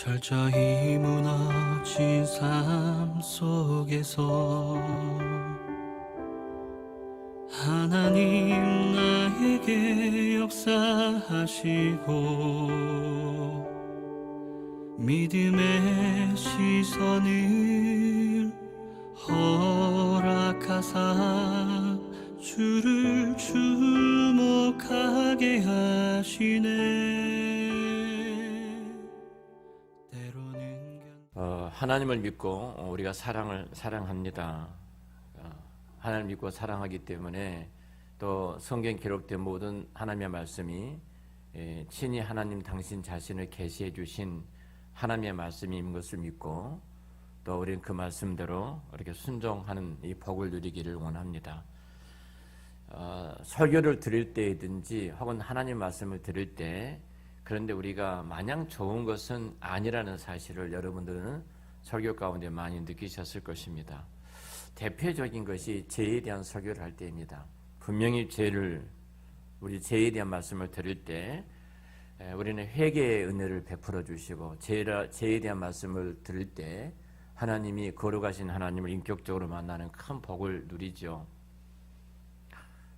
철저히 무너진 삶 속에서 하나님 나에게 역사하시고 믿음의 시선을 허락하사 주를 주목하게 하시네. 하나님을 믿고 우리가 사랑합니다. 하나님을 믿고 사랑하기 때문에 또 성경 기록된 모든 하나님의 말씀이 친히 하나님 당신 자신을 계시해 주신 하나님의 말씀인 것을 믿고 또 우리는 그 말씀대로 이렇게 순종하는 이 복을 누리기를 원합니다. 설교를 들을 때이든지 혹은 하나님 말씀을 들을 때 그런데 우리가 마냥 좋은 것은 아니라는 사실을 여러분들은 설교 가운데 많이 느끼셨을 것입니다. 대표적인 것이 죄에 대한 설교를 할 때입니다. 분명히 우리 죄에 대한 말씀을 들을 때 우리는 회개의 은혜를 베풀어 주시고 죄에 대한 말씀을 들을 때 하나님이 거룩하신 하나님을 인격적으로 만나는 큰 복을 누리죠.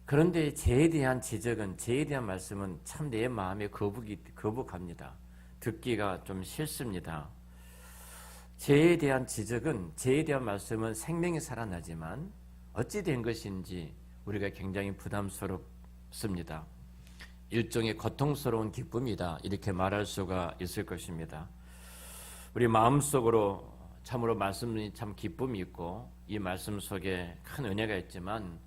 그런데 죄에 대한 지적은, 죄에 대한 말씀은 참 내 마음에 거북합니다. 듣기가 좀 싫습니다. 죄에 대한 지적은, 죄에 대한 말씀은 생명이 살아나지만 어찌 된 것인지 우리가 굉장히 부담스럽습니다. 일종의 고통스러운 기쁨이다, 이렇게 말할 수가 있을 것입니다. 우리 마음속으로 참으로 말씀이 참 기쁨이 있고 이 말씀 속에 큰 은혜가 있지만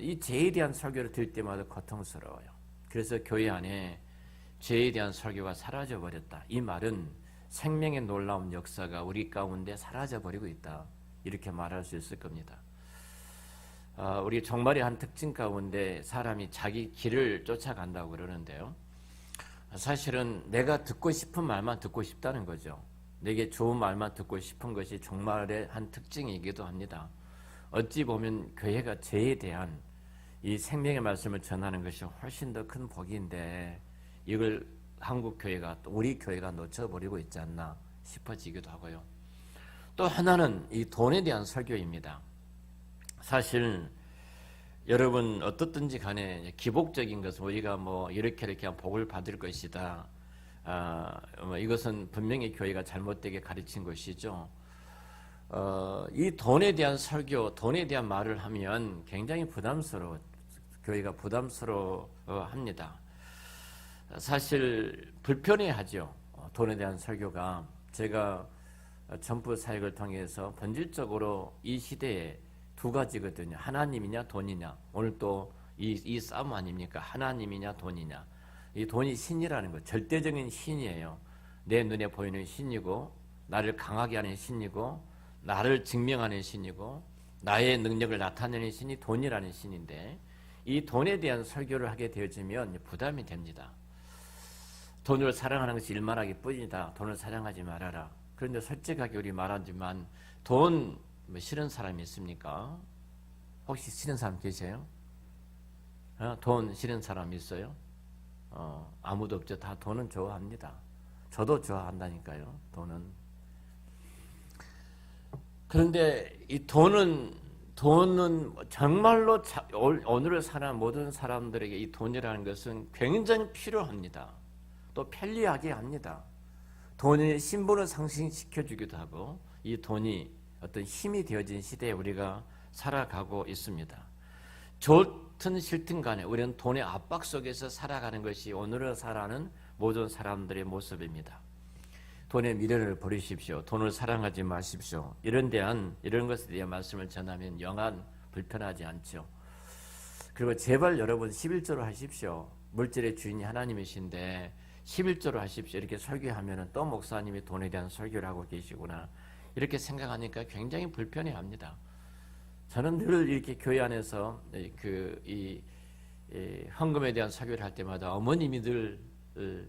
이 죄에 대한 설교를 들을 때마다 고통스러워요. 그래서 교회 안에 죄에 대한 설교가 사라져버렸다, 이 말은 생명의 놀라운 역사가 우리 가운데 사라져버리고 있다, 이렇게 말할 수 있을 겁니다. 우리 종말의 한 특징 가운데 사람이 자기 길을 쫓아간다고 그러는데요, 사실은 내가 듣고 싶은 말만 듣고 싶다는 거죠. 내게 좋은 말만 듣고 싶은 것이 종말의 한 특징이기도 합니다. 어찌 보면 교회가 죄에 대한 이 생명의 말씀을 전하는 것이 훨씬 더 큰 복인데 이걸 한국 교회가, 또 우리 교회가 놓쳐버리고 있지 않나 싶어지기도 하고요. 또 하나는 이 돈에 대한 설교입니다. 사실 여러분 어떻든지 간에 기복적인 것은 우리가 뭐 이렇게 하면 복을 받을 것이다, 이것은 분명히 교회가 잘못되게 가르친 것이죠. 이 돈에 대한 설교, 돈에 대한 말을 하면 굉장히 교회가 부담스러워합니다. 사실 불편해하죠. 돈에 대한 설교가. 제가 전부 사역을 통해서 본질적으로 이 시대에 두 가지거든요. 하나님이냐 돈이냐. 오늘 또 이 싸움 아닙니까? 하나님이냐 돈이냐. 이 돈이 신이라는 것, 절대적인 신이에요. 내 눈에 보이는 신이고, 나를 강하게 하는 신이고, 나를 증명하는 신이고, 나의 능력을 나타내는 신이 돈이라는 신인데, 이 돈에 대한 설교를 하게 되어지면 부담이 됩니다. 돈을 사랑하는 것이 일만하기 뿐이다, 돈을 사랑하지 말아라. 그런데 솔직하게 우리 말하지만 돈 싫은 사람이 있습니까? 혹시 싫은 사람 계세요? 돈 싫은 사람 있어요? 아무도 없죠. 다 돈은 좋아합니다. 저도 좋아한다니까요, 돈은. 그런데 이 돈은 정말로 오늘을 사는 모든 사람들에게 이 돈이라는 것은 굉장히 필요합니다. 또 편리하게 합니다. 돈의 신분을 상승시켜주기도 하고, 이 돈이 어떤 힘이 되어진 시대에 우리가 살아가고 있습니다. 좋든 싫든 간에 우리는 돈의 압박 속에서 살아가는 것이 오늘을 살아가는 모든 사람들의 모습입니다. 돈의 미련을 버리십시오. 돈을 사랑하지 마십시오. 이런 것에 대한 말씀을 전하면 영한 불편하지 않죠. 그리고 제발 여러분 11조로 하십시오. 물질의 주인이 하나님이신데 11조로 하십시오. 이렇게 설교하면 또 목사님이 돈에 대한 설교를 하고 계시구나, 이렇게 생각하니까 굉장히 불편해합니다. 저는 늘 이렇게 교회 안에서 헌금에 대한 설교를 할 때마다 어머님이 늘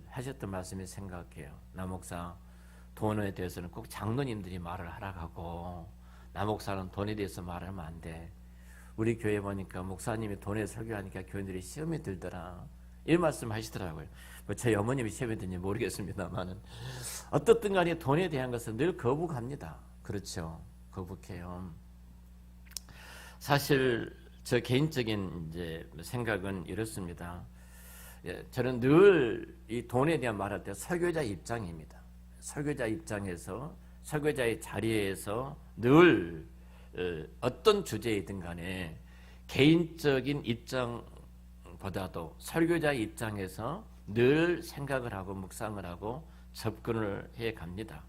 하셨던 말씀을 생각해요. 나 목사, 돈에 대해서는 꼭 장로님들이 말을 하라고 하고, 나 목사는 돈에 대해서 말하면 안 돼. 우리 교회 보니까 목사님이 돈에 설교하니까 교인들이 시험이 들더라. 이 말씀 하시더라고요. 뭐 저희 어머님이 시험했는지 모르겠습니다만은 어떻든 간에 돈에 대한 것은 늘 거북합니다. 그렇죠. 거북해요. 사실 저 개인적인 이제 생각은 이렇습니다. 저는 늘 이 돈에 대한 말할 때 설교자 입장입니다. 설교자 입장에서 설교자의 자리에서 늘 어떤 주제이든 간에 개인적인 입장보다도 설교자의 입장에서 늘 생각을 하고 묵상을 하고 접근을 해 갑니다.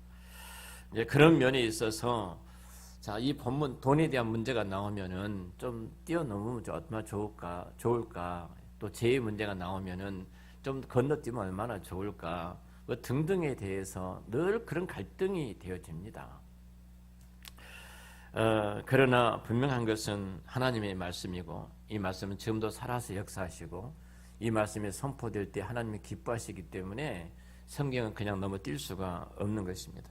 이제 그런 면에 있어서 자, 이 본문 돈에 대한 문제가 나오면은 좀 뛰어넘으면 얼마나 좋을까? 또 재해 문제가 나오면은 좀 건너뛰면 얼마나 좋을까? 뭐 등등에 대해서 늘 그런 갈등이 되어집니다. 그러나 분명한 것은 하나님의 말씀이고 이 말씀은 지금도 살아서 역사하시고 이 말씀이 선포될 때 하나님이 기뻐하시기 때문에 성경은 그냥 넘어뛸 수가 없는 것입니다.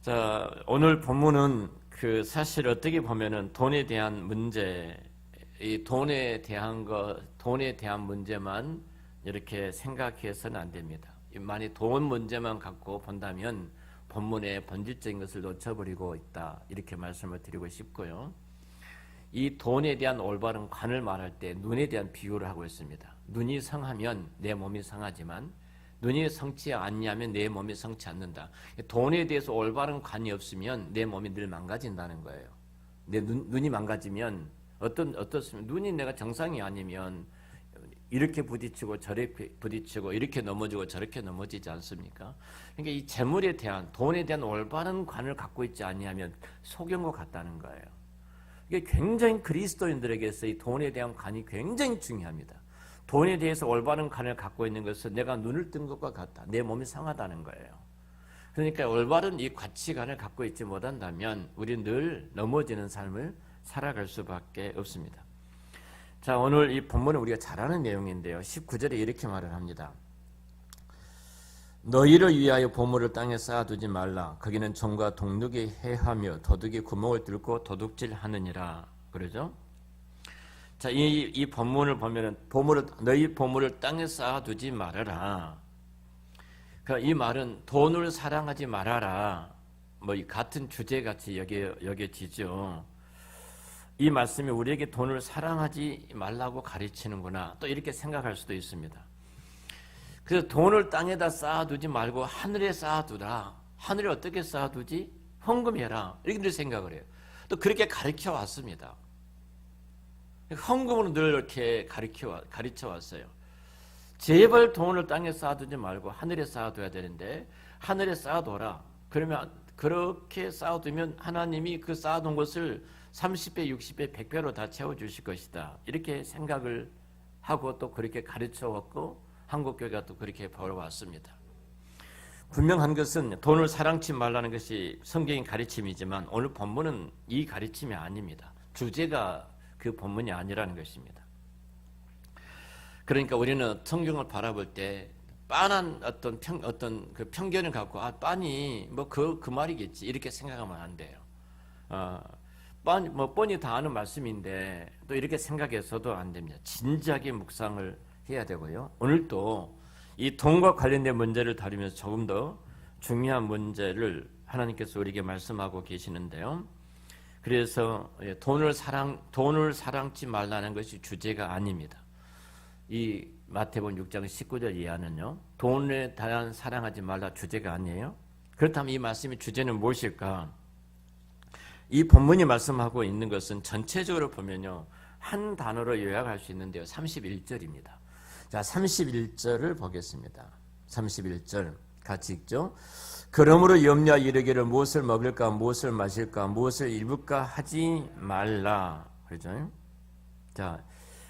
자, 오늘 본문은 그 사실 어떻게 보면은 돈에 대한 문제, 이 돈에 대한 문제만 이렇게 생각해서는 안 됩니다. 만약 돈 문제만 갖고 본다면 본문의 본질적인 것을 놓쳐버리고 있다. 이렇게 말씀을 드리고 싶고요. 이 돈에 대한 올바른 관을 말할 때 눈에 대한 비유를 하고 있습니다. 눈이 성하면 내 몸이 성하지만 눈이 성치 않냐면 내 몸이 성치 않는다. 돈에 대해서 올바른 관이 없으면 내 몸이 늘 망가진다는 거예요. 내 눈이 망가지면 어떻습니까? 눈이 내가 정상이 아니면 이렇게 부딪히고 저렇게 부딪히고 이렇게 넘어지고 저렇게 넘어지지 않습니까? 그러니까 이 재물에 대한 돈에 대한 올바른 관을 갖고 있지 않냐면 속인 것 같다는 거예요. 이게 굉장히 그리스도인들에게서 이 돈에 대한 관이 굉장히 중요합니다. 돈에 대해서 올바른 관을 갖고 있는 것은 내가 눈을 뜬 것과 같다. 내 몸이 상하다는 거예요. 그러니까 올바른 이 가치관을 갖고 있지 못한다면 우리는 늘 넘어지는 삶을 살아갈 수밖에 없습니다. 자, 오늘 이 본문은 우리가 잘 아는 내용인데요. 19절에 이렇게 말을 합니다. 너희를 위하여 보물을 땅에 쌓아두지 말라. 거기는 종과 동룩이 해하며 도둑이 구멍을 뚫고 도둑질하느니라. 그러죠? 자, 이 본문을 보면은 너희 보물을 땅에 쌓아두지 말아라. 그러니까 이 말은 돈을 사랑하지 말아라. 뭐 이 같은 주제 같이 여겨지죠. 이 말씀이 우리에게 돈을 사랑하지 말라고 가르치는구나. 또 이렇게 생각할 수도 있습니다. 그래서 돈을 땅에다 쌓아두지 말고 하늘에 쌓아두라. 하늘에 어떻게 쌓아두지? 헌금해라. 이렇게 생각을 해요. 또 그렇게 가르쳐 왔습니다. 헌금으로 늘 이렇게 가르쳐 왔어요. 제발 돈을 땅에 쌓아두지 말고 하늘에 쌓아둬야 되는데 하늘에 쌓아둬라. 그러면 그렇게 쌓아두면 하나님이 그 쌓아둔 것을 30배, 60배, 100배로 다 채워주실 것이다. 이렇게 생각을 하고 또 그렇게 가르쳐왔고 한국교회가 또 그렇게 벌어왔습니다. 분명한 것은 돈을 사랑치 말라는 것이 성경의 가르침이지만 오늘 본문은 이 가르침이 아닙니다. 주제가 그 본문이 아니라는 것입니다. 그러니까 우리는 성경을 바라볼 때 빤한 어떤 그 편견을 갖고 빤이 뭐 그 말이겠지 이렇게 생각하면 안 돼요. 뻔히 다 아는 말씀인데 또 이렇게 생각해서도 안 됩니다. 진지하게 묵상을 해야 되고요. 오늘도 이 돈과 관련된 문제를 다루면서 조금 더 중요한 문제를 하나님께서 우리에게 말씀하고 계시는데요. 그래서 돈을 사랑치 말라는 것이 주제가 아닙니다. 이 마태복음 6장 19절 이하는요. 돈에 대한 사랑하지 말라 주제가 아니에요. 그렇다면 이 말씀의 주제는 무엇일까? 이 본문이 말씀하고 있는 것은 전체적으로 보면요. 한 단어로 요약할 수 있는데요. 31절입니다. 자, 31절을 보겠습니다. 31절 같이 읽죠. 그러므로 염려 이르기를 무엇을 먹을까 무엇을 마실까 무엇을 입을까 하지 말라. 그렇죠? 자,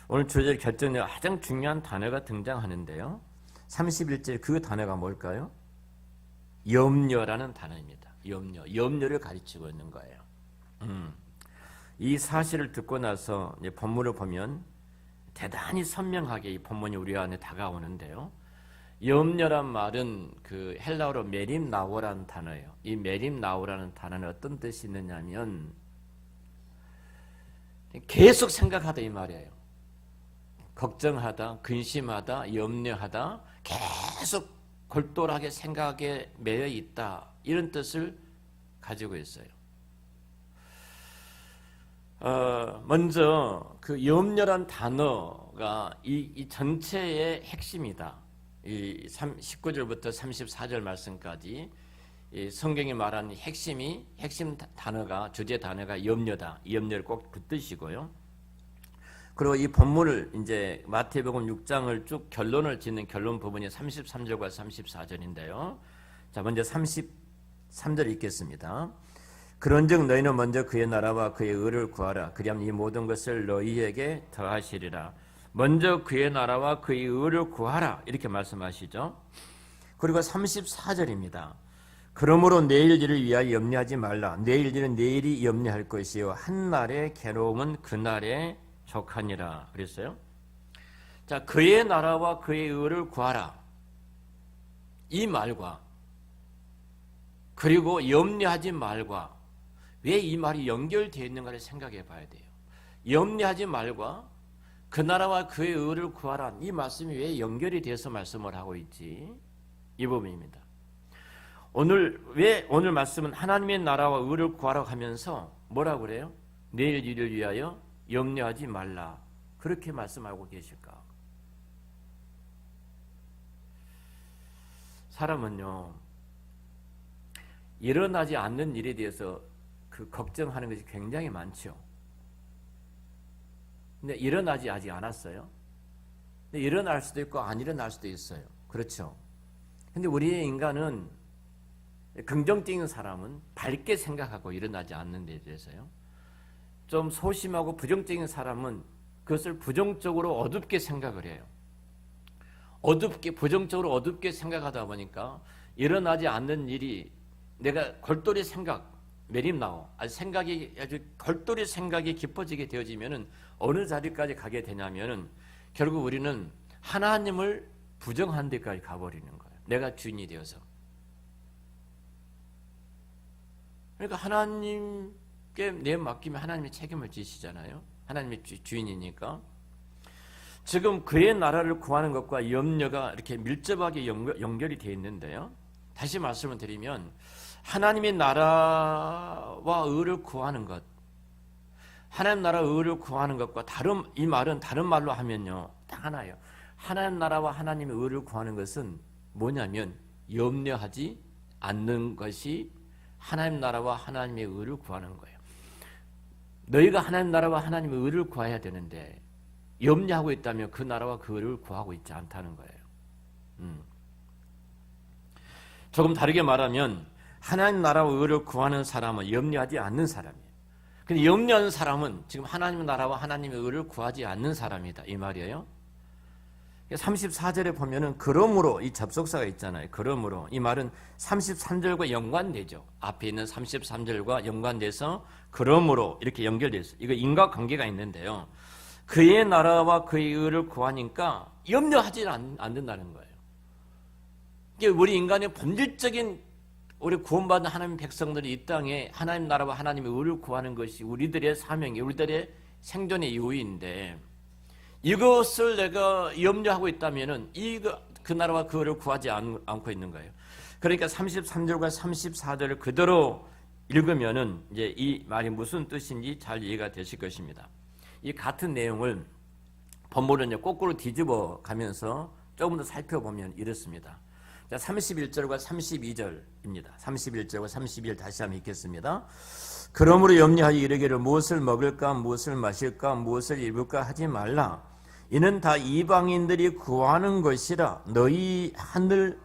오늘 주제 결정력 가장 중요한 단어가 등장하는데요. 31절 그 단어가 뭘까요? 염려라는 단어입니다. 염려를 가르치고 있는 거예요. 이 사실을 듣고 나서 이제 본문을 보면 대단히 선명하게 이 본문이 우리 안에 다가오는데요. 염려란 말은 그 헬라어로 메림나오라는 단어예요. 이 메림나오라는 단어는 어떤 뜻이 있느냐면 계속 생각하다 이 말이에요. 걱정하다, 근심하다, 염려하다, 계속 골똘하게 생각에 매여 있다, 이런 뜻을 가지고 있어요. 먼저 그 염려란 단어가 이 전체의 핵심이다. 이 19절부터 34절 말씀까지 이 성경이 말하는 핵심 단어가, 주제 단어가 염려다. 이 염려를 꼭 붙드시고요. 그리고 이 본문을 이제 마태복음 6장을 쭉 결론을 짓는 결론 부분이 33절과 34절인데요. 자, 먼저 33절 읽겠습니다. 그런즉 너희는 먼저 그의 나라와 그의 의를 구하라. 그리하면 이 모든 것을 너희에게 더하시리라. 먼저 그의 나라와 그의 의를 구하라, 이렇게 말씀하시죠. 그리고 34절입니다. 그러므로 내일 일을 위하여 염려하지 말라. 내일 일은 내일이 염려할 것이요 한 날의 괴로움은 그날에 족하니라 그랬어요. 자, 그의 나라와 그의 의를 구하라, 이 말과 그리고 염려하지 말과 왜 이 말이 연결되어 있는가를 생각해 봐야 돼요. 염려하지 말과 그 나라와 그의 의를 구하라, 이 말씀이 왜 연결이 돼서 말씀을 하고 있지? 이 부분입니다. 왜 오늘 말씀은 하나님의 나라와 의를 구하라고 하면서 뭐라고 그래요? 내일 일을 위하여 염려하지 말라, 그렇게 말씀하고 계실까? 사람은요, 일어나지 않는 일에 대해서 그 걱정하는 것이 굉장히 많죠. 근데 일어나지 아직 않았어요. 근데 일어날 수도 있고 안 일어날 수도 있어요. 그렇죠. 근데 우리의 인간은, 긍정적인 사람은 밝게 생각하고 일어나지 않는 데 대해서요. 좀 소심하고 부정적인 사람은 그것을 부정적으로 어둡게 생각을 해요. 부정적으로 어둡게 생각하다 보니까 일어나지 않는 일이 내가 골똘히 매립나고 아주 골똘히 생각이 깊어지게 되어지면은 어느 자리까지 가게 되냐면은 결국 우리는 하나님을 부정한 데까지 가버리는 거예요. 내가 주인이 되어서. 그러니까 하나님께 내 맡기면 하나님이 책임을 지시잖아요. 하나님이 주인이니까. 지금 그의 나라를 구하는 것과 염려가 이렇게 밀접하게 연결이 되어 있는데요. 다시 말씀을 드리면 하나님의 나라와 의를 구하는 것, 하나님 나라와 의를 구하는 것과 이 말은 다른 말로 하면요, 딱 하나예요. 하나님 나라와 하나님의 의를 구하는 것은 뭐냐면 염려하지 않는 것이 하나님 나라와 하나님의 의를 구하는 거예요. 너희가 하나님 나라와 하나님의 의를 구해야 되는데 염려하고 있다면 그 나라와 그 의를 구하고 있지 않다는 거예요. 조금 다르게 말하면 하나님 나라와 의를 구하는 사람은 염려하지 않는 사람이에요. 근데 염려하는 사람은 지금 하나님 나라와 하나님의 의를 구하지 않는 사람이다, 이 말이에요. 34절에 보면은 그러므로, 이 접속사가 있잖아요. 그러므로, 이 말은 33절과 연관되죠. 앞에 있는 33절과 연관돼서 그러므로 이렇게 연결되어 있어요. 이거 인과관계가 있는데요. 그의 나라와 그의 의를 구하니까 염려하지 않는다는 거예요. 이게 우리 인간의 본질적인, 우리 구원받은 하나님 백성들이 이 땅에 하나님 나라와 하나님의 의를 구하는 것이 우리들의 사명이, 우리들의 생존의 이유인데, 이것을 내가 염려하고 있다면은 그 나라와 그 의를 구하지 않고 있는 거예요. 그러니까 33절과 34절을 그대로 읽으면은 이제 이 말이 무슨 뜻인지 잘 이해가 되실 것입니다. 이 같은 내용을 본문을 이제 거꾸로 뒤집어 가면서 조금 더 살펴보면 이렇습니다. 자, 31절과 32절입니다. 31절과 32절 다시 한번 읽겠습니다. 그러므로 염려하여 이르기를 무엇을 먹을까, 무엇을 마실까, 무엇을 입을까 하지 말라. 이는 다 이방인들이 구하는 것이라. 너희 하늘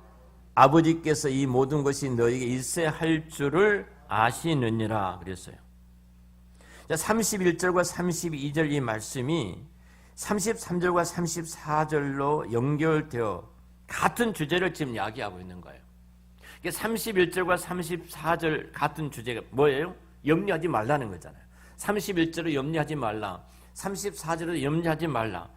아버지께서 이 모든 것이 너희에게 있어야 할 줄을 아시느니라 그랬어요. 자, 31절과 32절 이 말씀이 33절과 34절로 연결되어 같은 주제를 지금 이야기하고 있는 거예요. 31절과 34절 같은 주제가 뭐예요? 염려하지 말라는 거잖아요. 31절을 염려하지 말라, 34절을 염려하지 말라.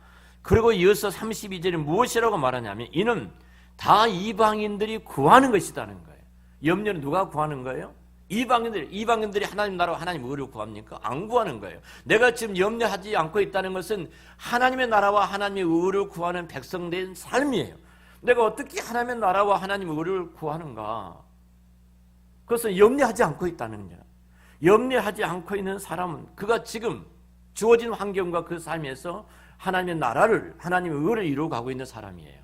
그리고 이어서 32절이 무엇이라고 말하냐면 이는 다 이방인들이 구하는 것이라는 거예요. 염려는 누가 구하는 거예요? 이방인들이 하나님 나라와 하나님 의를 구합니까? 안 구하는 거예요. 내가 지금 염려하지 않고 있다는 것은 하나님의 나라와 하나님의 의를 구하는 백성된 삶이에요. 내가 어떻게 하나님의 나라와 하나님의 의를 구하는가? 그것은 염려하지 않고 있다는 거예요. 염려하지 않고 있는 사람은 그가 지금 주어진 환경과 그 삶에서 하나님의 나라를, 하나님의 의를 이루어가고 있는 사람이에요.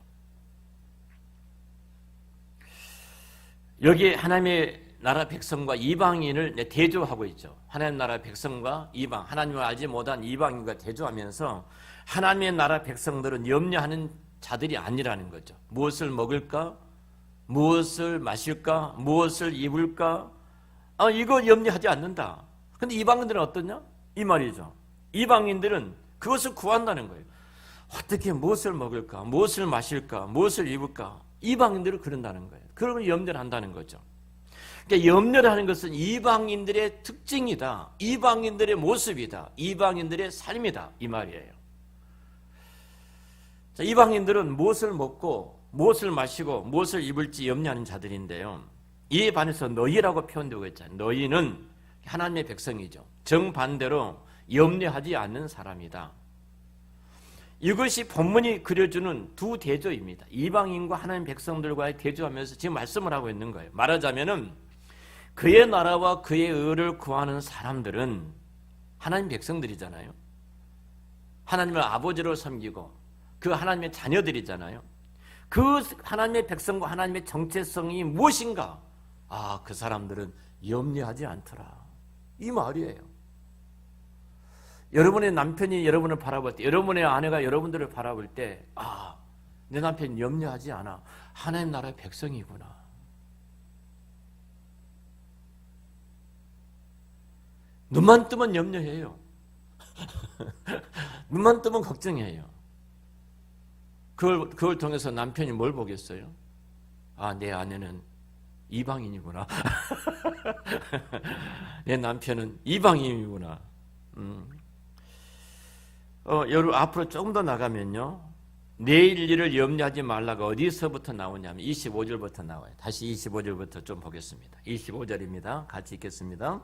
여기에 하나님의 나라 백성과 이방인을 대조하고 있죠. 하나님 나라 백성과 이방, 하나님을 알지 못한 이방인과 대조하면서 하나님의 나라 백성들은 염려하는 자들이 아니라는 거죠. 무엇을 먹을까? 무엇을 마실까? 무엇을 입을까? 이거 염려하지 않는다. 근데 이방인들은 어떠냐? 이 말이죠. 이방인들은 그것을 구한다는 거예요. 어떻게 무엇을 먹을까? 무엇을 마실까? 무엇을 입을까? 이방인들은 그런다는 거예요. 그런 걸 염려를 한다는 거죠. 그러니까 염려를 하는 것은 이방인들의 특징이다. 이방인들의 모습이다. 이방인들의 삶이다. 이 말이에요. 자, 이방인들은 무엇을 먹고 무엇을 마시고 무엇을 입을지 염려하는 자들인데요. 이에 반해서 너희라고 표현되고 있잖아요. 너희는 하나님의 백성이죠. 정반대로 염려하지 않는 사람이다. 이것이 본문이 그려주는 두 대조입니다. 이방인과 하나님 백성들과의 대조하면서 지금 말씀을 하고 있는 거예요. 말하자면은 그의 나라와 그의 의를 구하는 사람들은 하나님 백성들이잖아요. 하나님을 아버지로 섬기고 그 하나님의 자녀들이잖아요. 그 하나님의 백성과 하나님의 정체성이 무엇인가? 그 사람들은 염려하지 않더라. 이 말이에요. 여러분의 남편이 여러분을 바라볼 때, 여러분의 아내가 여러분들을 바라볼 때, 내 남편이 염려하지 않아. 하나님 나라의 백성이구나. 눈만 뜨면 염려해요. 눈만 뜨면 걱정해요. 그걸 통해서 남편이 뭘 보겠어요? 내 아내는 이방인이구나. 내 남편은 이방인이구나. 여러분 앞으로 조금 더 나가면요. 내일 일을 염려하지 말라가 어디서부터 나오냐면 25절부터 나와요. 다시 25절부터 좀 보겠습니다. 25절입니다. 같이 읽겠습니다.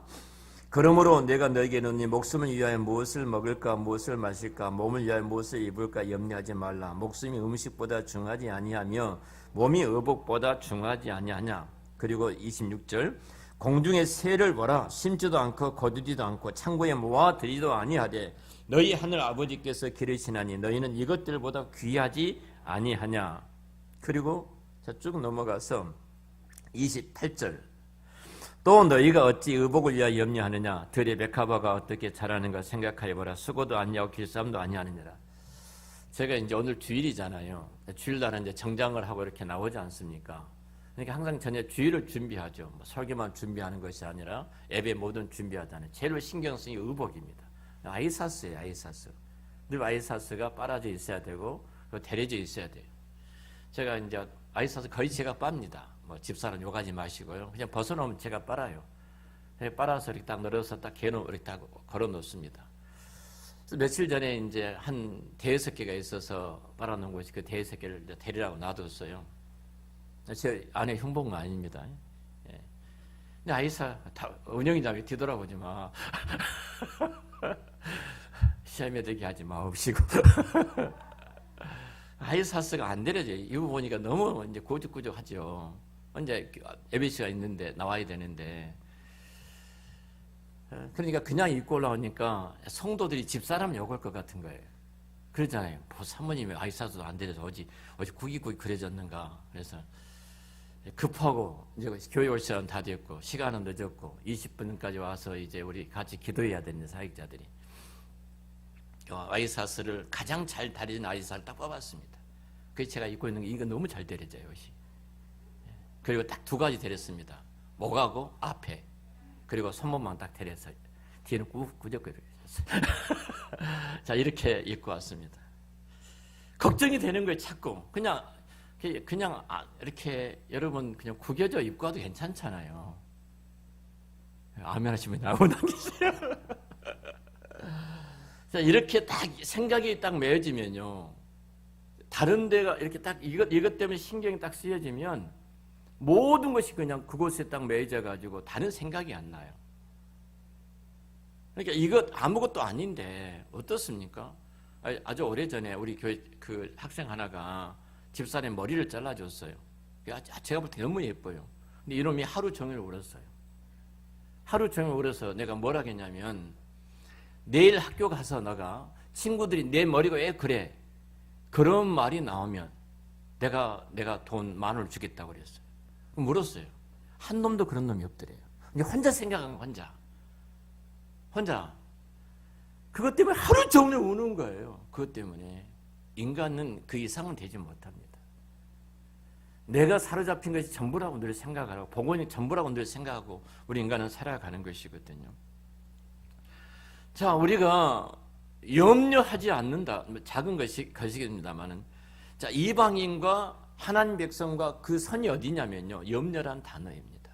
그러므로 내가 너에게 이르노니 목숨을 위하여 무엇을 먹을까 무엇을 마실까 몸을 위하여 무엇을 입을까 염려하지 말라. 목숨이 음식보다 중하지 아니하며 몸이 의복보다 중하지 아니하냐. 그리고 26절 공중의 새를 보라. 심지도 않고 거두지도 않고 창고에 모아들이도 아니하되 너희 하늘 아버지께서 기르시나니 너희는 이것들보다 귀하지 아니하냐. 그리고 쭉 넘어가서 28절 또 너희가 어찌 의복을 위하여 염려하느냐. 들의 백합화가 어떻게 자라는가 생각하여보라. 수고도 아니하고 길쌈도 아니하느니라. 제가 이제 오늘 주일이잖아요. 주일날은 이제 정장을 하고 이렇게 나오지 않습니까? 그러니까 항상 저녁 주일을 준비하죠. 설교만 준비하는 것이 아니라 예배 모든 준비하잖아요. 제일 신경 쓰는 게 의복입니다. 아이사스예요. 아이사스. 늘 아이사스가 빨아져 있어야 되고 데려져 있어야 돼요. 제가 이제 아이사스 거의 제가 빱니다. 집사람 욕하지 마시고요. 그냥 벗어놓으면 제가 빨아요. 빨아서 이렇게 딱 널어서 딱 개놓고 이렇게 딱 걸어 놓습니다. 며칠 전에 이제 한 대여섯 개가 있어서 빨아놓은 곳이 그 대여섯 개를 데리라고 놔뒀어요. 제 아내 흉보는 거 아닙니다. 예. 근데 아이사 은영이자매 뒤돌아보지 마. 시험에 들게 하지 마옵시고. 아이사스가 안 데려져요. 이거 보니까 너무 이제 고죽고죽하죠. 이제 예배시가 있는데 나와야 되는데. 그러니까 그냥 입고 올라오니까 성도들이 집사람 욕할 것 같은 거예요. 그러잖아요. 사모님이 아이사스도 안 데려서 어디 구기구기 그려졌는가. 그래서 급하고 이제 교회 올 시간 다 됐고 시간은 늦었고 20분까지 와서 이제 우리 같이 기도해야 되는 사역자들이 아이사스를 가장 잘 다리는 아이사스를 딱 뽑았습니다. 그래서 제가 입고 있는 게 이거 너무 잘 데려져요. 옷이. 그리고 딱 두 가지 데렸습니다. 목하고 앞에 그리고 손목만 딱 데려서 뒤에는 꾸적거려 있었어요. 자 이렇게 입고 왔습니다. 걱정이 되는 거예요. 자꾸 그냥 이렇게 여러분 그냥 구겨져 입고 와도 괜찮잖아요. 아멘 하시면 나오고 남기세요. 자, 이렇게 딱 생각이 딱 메어지면요. 다른 데가 이렇게 딱 이것 때문에 신경이 딱 쓰여지면 모든 것이 그냥 그곳에 딱 매여져 가지고 다른 생각이 안 나요. 그러니까 이것 아무것도 아닌데 어떻습니까? 아주 오래전에 우리 교회 그 학생 하나가 집사람 머리를 잘라줬어요. 제가 볼 때 너무 예뻐요. 근데 이놈이 하루 종일 울었어요. 하루 종일 울어서 내가 뭐라 했냐면 내일 학교 가서 너가 친구들이 내 머리가 왜 그래? 그런 말이 나오면 내가 돈 10,000원을 주겠다고 그랬어요. 물었어요. 한 놈도 그런 놈이 없더래요. 혼자 생각한 거 혼자. 그것 때문에 하루 종일 우는 거예요. 그것 때문에. 인간은 그 이상은 되지 못합니다. 내가 사로잡힌 것이 전부라고 늘 생각하고 복원이 전부라고 늘 생각하고 우리 인간은 살아가는 것이거든요. 자, 우리가 염려하지 않는다. 작은 것이겠습니다만은 자, 이방인과 하나님 백성과 그 선이 어디냐면요. 염려란 단어입니다.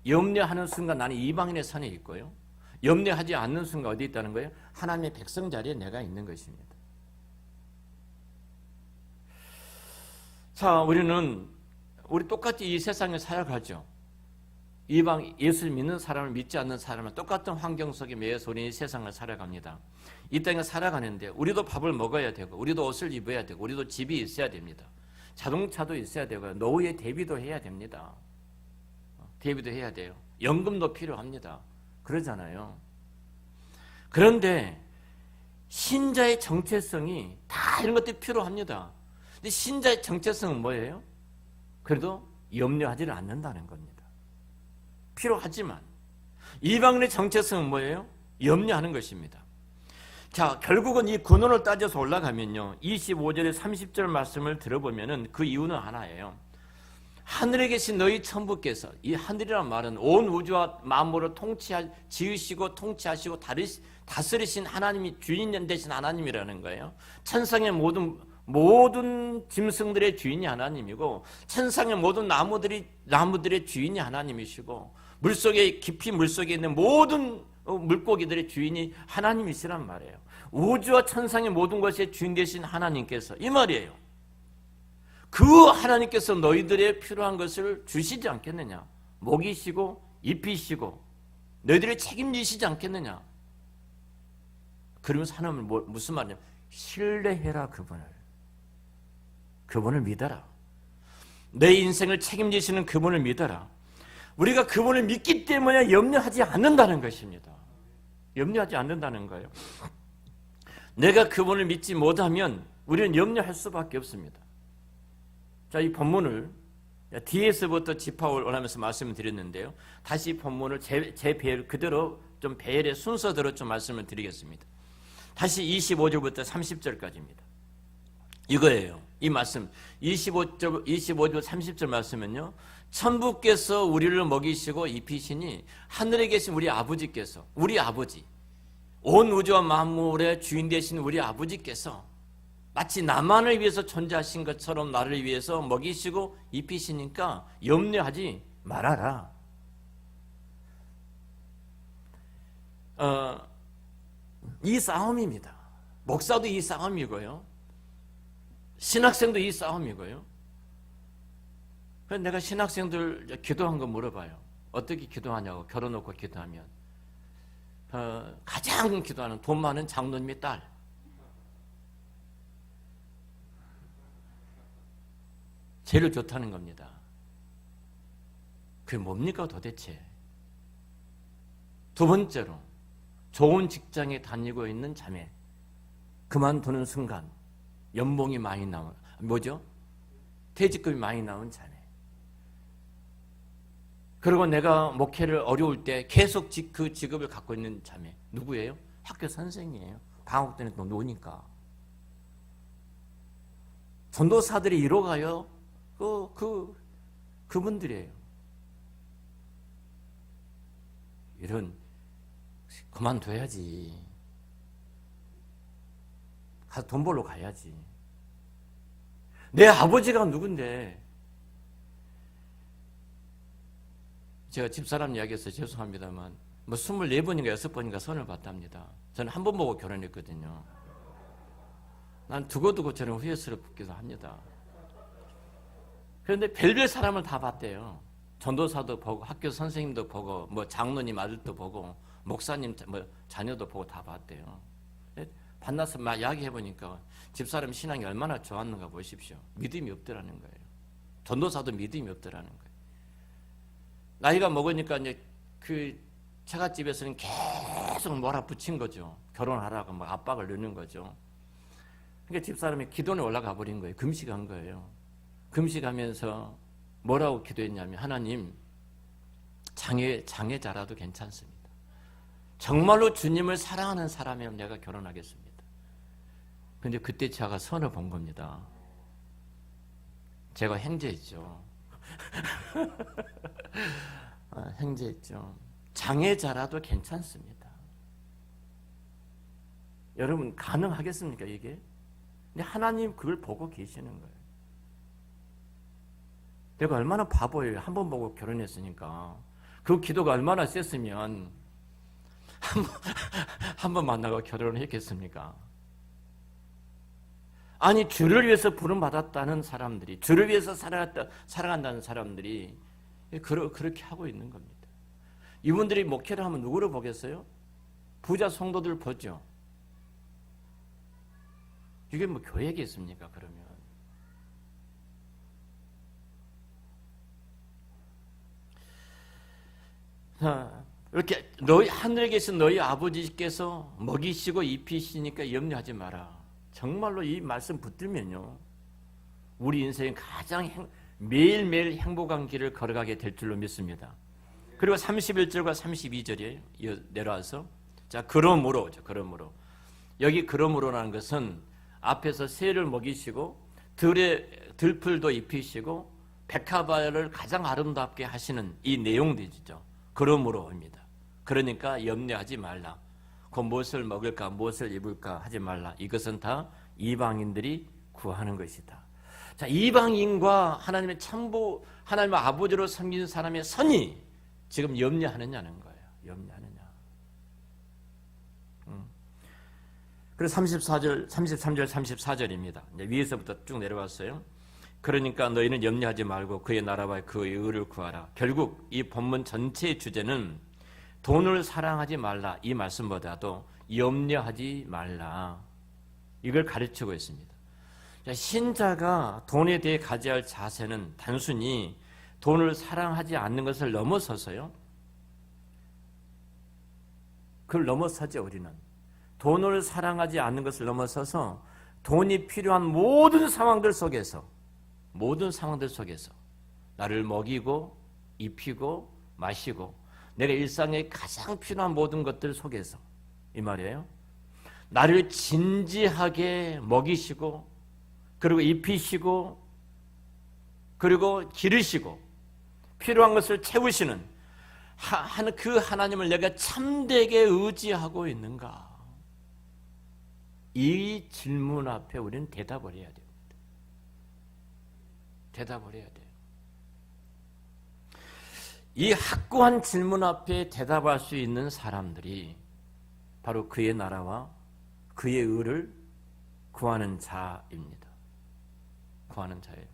염려하는 순간 나는 이방인의 선에 있고요. 염려하지 않는 순간 어디 있다는 거예요? 하나님의 백성 자리에 내가 있는 것입니다. 자, 우리 똑같이 이 세상에 살아가죠. 이방 예수를 믿는 사람을 믿지 않는 사람은 똑같은 환경 속에 매여서 우리 이 세상을 살아갑니다. 이 땅에 살아가는데 우리도 밥을 먹어야 되고 우리도 옷을 입어야 되고 우리도 집이 있어야 됩니다. 자동차도 있어야 되고요. 노후에 대비도 해야 됩니다. 대비도 해야 돼요. 연금도 필요합니다. 그러잖아요. 그런데 신자의 정체성이 다 이런 것들이 필요합니다. 근데 신자의 정체성은 뭐예요? 그래도 염려하지를 않는다는 겁니다. 필요하지만 이방인의 정체성은 뭐예요? 염려하는 것입니다. 자, 결국은 이 근원을 따져서 올라가면요. 25절에 30절 말씀을 들어보면은 그 이유는 하나예요. 하늘에 계신 너희 천부께서, 이 하늘이란 말은 온 우주와 만물을 지으시고 통치하시고 다스리신 하나님이 주인 되신 하나님이라는 거예요. 천상의 모든 짐승들의 주인이 하나님이고 천상의 모든 나무들의 주인이 하나님이시고 깊이 물속에 있는 모든 물고기들의 주인이 하나님이시란 말이에요. 우주와 천상의 모든 것의 주인 되신 하나님께서 이 말이에요. 그 하나님께서 너희들의 필요한 것을 주시지 않겠느냐? 먹이시고 입히시고 너희들을 책임지시지 않겠느냐? 그러면서 하나님은 무슨 말이냐면 신뢰해라. 그분을 믿어라. 내 인생을 책임지시는 그분을 믿어라. 우리가 그분을 믿기 때문에 염려하지 않는다는 것입니다. 염려하지 않는다는 거예요. 내가 그분을 믿지 못하면 우리는 염려할 수밖에 없습니다. 자, 이 본문을 뒤에서부터 짚어올 원하면서 말씀을 드렸는데요. 다시 본문을 제 배열 그대로 좀 배열의 순서대로 좀 말씀을 드리겠습니다. 다시 25절부터 30절까지입니다. 이거예요. 이 말씀 25절 30절 말씀은요. 천부께서 우리를 먹이시고 입히시니 하늘에 계신 우리 아버지께서 우리 아버지 온 우주와 만물의 주인 되신 우리 아버지께서 마치 나만을 위해서 존재하신 것처럼 나를 위해서 먹이시고 입히시니까 염려하지 말아라. 이 싸움입니다. 목사도 이 싸움이고요. 신학생도 이 싸움이고요. 그래서 내가 신학생들 기도한 거 물어봐요. 어떻게 기도하냐고. 결혼놓고 기도하면 가장 기도하는 돈 많은 장로님의 딸. 제일 좋다는 겁니다. 그게 뭡니까 도대체? 두 번째로 좋은 직장에 다니고 있는 자매. 그만두는 순간 연봉이 많이 나온 뭐죠? 퇴직금이 많이 나온 자매. 그리고 내가 목회를 어려울 때 계속 그 직업을 갖고 있는 자매. 누구예요? 학교 선생이에요. 방학 때는 또 노니까. 전도사들이 이뤄가요. 그분들이에요. 이런 그만둬야지. 가서 돈 벌러 가야지. 내 아버지가 누군데? 제가 집사람 이야기해서 죄송합니다만 24번인가 6번인가 선을 봤답니다. 저는 한 번 보고 결혼했거든요. 난 두고두고 저는 후회스럽기도 합니다. 그런데 별별 사람을 다 봤대요. 전도사도 보고 학교 선생님도 보고 뭐 장로님 아들도 보고 목사님 뭐 자녀도 보고 다 봤대요. 만나서 막 이야기해 보니까 집사람 신앙이 얼마나 좋았는가 보십시오. 믿음이 없더라는 거예요. 전도사도 믿음이 없더라는 거예요. 나이가 먹으니까 이제 그 처갓집에서는 계속 몰아붙인 거죠. 결혼하라고 막 압박을 넣는 거죠. 그러니까 집사람이 기도원에 올라가 버린 거예요. 금식한 거예요. 금식하면서 뭐라고 기도했냐면 하나님 장애자라도 괜찮습니다. 정말로 주님을 사랑하는 사람이면 내가 결혼하겠습니다. 그런데 그때 제가 선을 본 겁니다. 제가 행제했죠. 행제했죠. 장애자라도 괜찮습니다. 여러분 가능하겠습니까 이게? 근데 하나님 그걸 보고 계시는 거예요. 내가 얼마나 바보예요. 한 번 보고 결혼했으니까. 그 기도가 얼마나 셌으면 한 번 만나고 결혼을 했겠습니까? 아니 주를 위해서 부름받았다는 사람들이, 주를 위해서 살아간다는 사람들이 그렇게 하고 있는 겁니다. 이분들이 목회를 하면 누구를 보겠어요? 부자 성도들 보죠. 이게 뭐 교회겠습니까 그러면? 이렇게 너희 하늘에 계신 너희 아버지께서 먹이시고 입히시니까 염려하지 마라. 정말로 이 말씀 붙들면요, 우리 인생에 가장 매일매일 행복한 길을 걸어가게 될 줄로 믿습니다. 그리고 31절과 32절이에요. 내려와서 자 그러므로 여기 그러므로라는 것은 앞에서 새를 먹이시고 들풀도 입히시고 백합화를 가장 아름답게 하시는 이 내용들이죠. 그러므로입니다. 그러니까 염려하지 말라. 그 무엇을 먹을까 무엇을 입을까 하지 말라. 이것은 다 이방인들이 구하는 것이다. 자, 이방인과 하나님의 참보 하나님의 아버지로 섬기는 사람의 선이 지금 염려하느냐는 거예요. 염려하느냐. 그래서 33절 34절입니다. 이제 위에서부터 쭉 내려왔어요. 그러니까 너희는 염려하지 말고 그의 나라와 그의 의를 구하라. 결국 이 본문 전체의 주제는 돈을 사랑하지 말라 이 말씀보다도 염려하지 말라 이걸 가르치고 있습니다. 신자가 돈에 대해 가져야 할 자세는 단순히 돈을 사랑하지 않는 것을 넘어서서요. 그걸 넘어서죠. 우리는 돈을 사랑하지 않는 것을 넘어서서 돈이 필요한 모든 상황들 속에서 나를 먹이고 입히고 마시고 내가 일상에 가장 필요한 모든 것들 속에서 이 말이에요. 나를 진지하게 먹이시고 그리고 입히시고 그리고 기르시고 필요한 것을 채우시는 그 하나님을 내가 참되게 의지하고 있는가? 이 질문 앞에 우리는 대답을 해야 됩니다. 대답을 해야 돼요. 이 확고한 질문 앞에 대답할 수 있는 사람들이 바로 그의 나라와 그의 의를 구하는 자입니다. 구하는 자예요.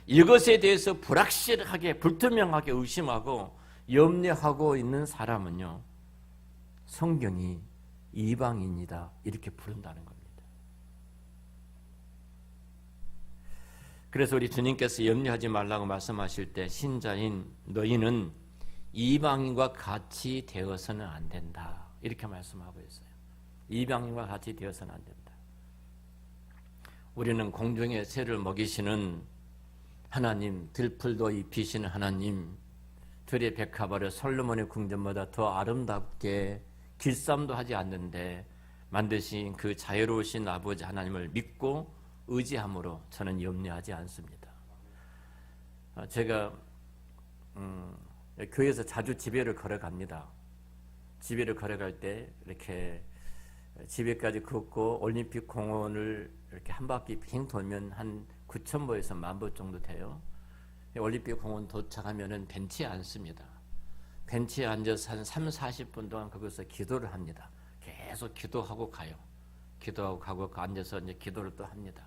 이것에 대해서 불확실하게 불투명하게 의심하고 염려하고 있는 사람은요, 성경이 이방인이다 이렇게 부른다는 겁니다. 그래서 우리 주님께서 염려하지 말라고 말씀하실 때 신자인 너희는 이방인과 같이 되어서는 안 된다 이렇게 말씀하고 있어요. 이방인과 같이 되어서는 안 된다. 우리는 공중의 새를 먹이시는 하나님, 들풀도 입히시는 하나님, 들의 백합화를 솔로몬의 궁전보다 더 아름답게 길쌈도 하지 않는데 만드신 그 자유로우신 아버지 하나님을 믿고 의지함으로 저는 염려하지 않습니다. 제가 교회에서 자주 집회를 걸어갑니다. 집회를 걸어갈 때 이렇게 집회까지 걷고 올림픽 공원을 이렇게 한 바퀴 빙 돌면 한 9,000보에서 10,000보 정도 돼요. 올림픽 공원 도착하면은 벤치에 앉습니다. 벤치에 앉아서 한 30-40분 동안 거기서 기도를 합니다. 계속 기도하고 가요. 기도하고 가고 앉아서 이제 기도를 또 합니다.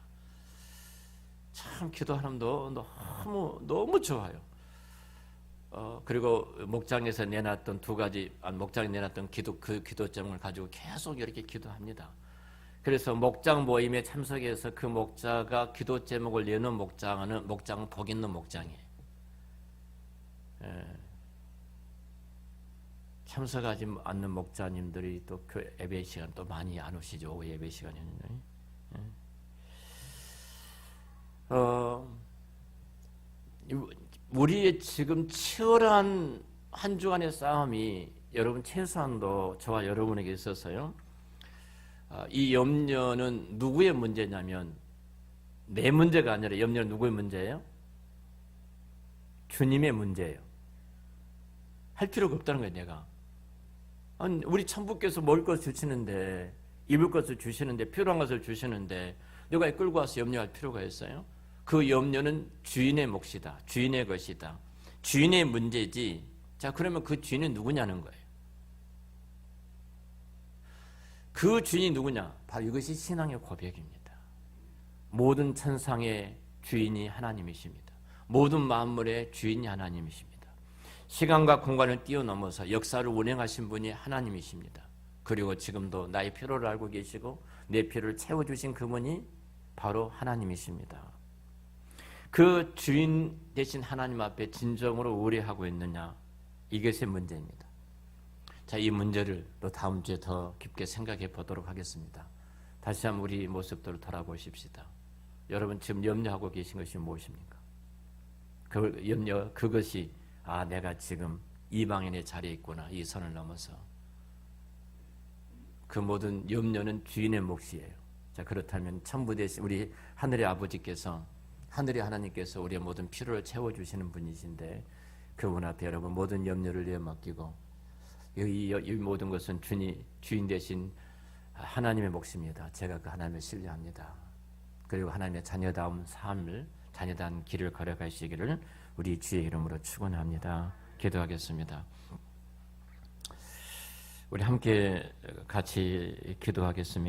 참 기도하는도 너무 좋아요. 그리고 목장에서 내놨던 목장에 내놨던 그 기도 제목을 가지고 계속 이렇게 기도합니다. 그래서 목장 모임에 참석해서 그 목자가 기도 제목을 내는 목장은 복 있는 목장이에요. 참석하지 않는 목자님들이 또 그 예배 시간 또 많이 안 오시죠. 오후 예배 시간에는. 우리의 지금 치열한 한 주간의 싸움이 여러분 최소한도 저와 여러분에게 있어서요. 이 염려는 누구의 문제냐면 내 문제가 아니라 염려는 누구의 문제예요? 주님의 문제예요. 할 필요가 없다는 거예요. 내가. 아니, 우리 천부께서 먹을 것을 주시는데 입을 것을 주시는데 필요한 것을 주시는데 내가 끌고 와서 염려할 필요가 있어요? 그 염려는 주인의 몫이다. 주인의 것이다. 주인의 문제지. 자, 그러면 그 주인은 누구냐는 거예요. 그 주인이 누구냐? 바로 이것이 신앙의 고백입니다. 모든 천상의 주인이 하나님이십니다. 모든 만물의 주인이 하나님이십니다. 시간과 공간을 뛰어넘어서 역사를 운행하신 분이 하나님이십니다. 그리고 지금도 나의 필요를 알고 계시고 내 필요를 채워주신 그분이 바로 하나님이십니다. 그 주인 되신 하나님 앞에 진정으로 의뢰하고 있느냐? 이것이 문제입니다. 자, 이 문제를 또 다음 주에 더 깊게 생각해 보도록 하겠습니다. 다시 한번 우리 모습들을 돌아보십시다. 여러분 지금 염려하고 계신 것이 무엇입니까? 그것이 내가 지금 이방인의 자리에 있구나. 이 선을 넘어서. 그 모든 염려는 주인의 몫이에요. 자, 그렇다면 천부 되신 우리 하늘의 아버지께서, 하늘의 하나님께서 우리의 모든 필요를 채워주시는 분이신데 그분 앞에 여러분 모든 염려를 내맡기고 이 모든 것은 주인 되신 하나님의 몫입니다. 제가 그 하나님을 신뢰합니다. 그리고 하나님의 자녀다운 삶을, 자녀다운 길을 걸어가시기를 우리 주의 이름으로 축원합니다. 기도하겠습니다. 우리 함께 같이 기도하겠습니다.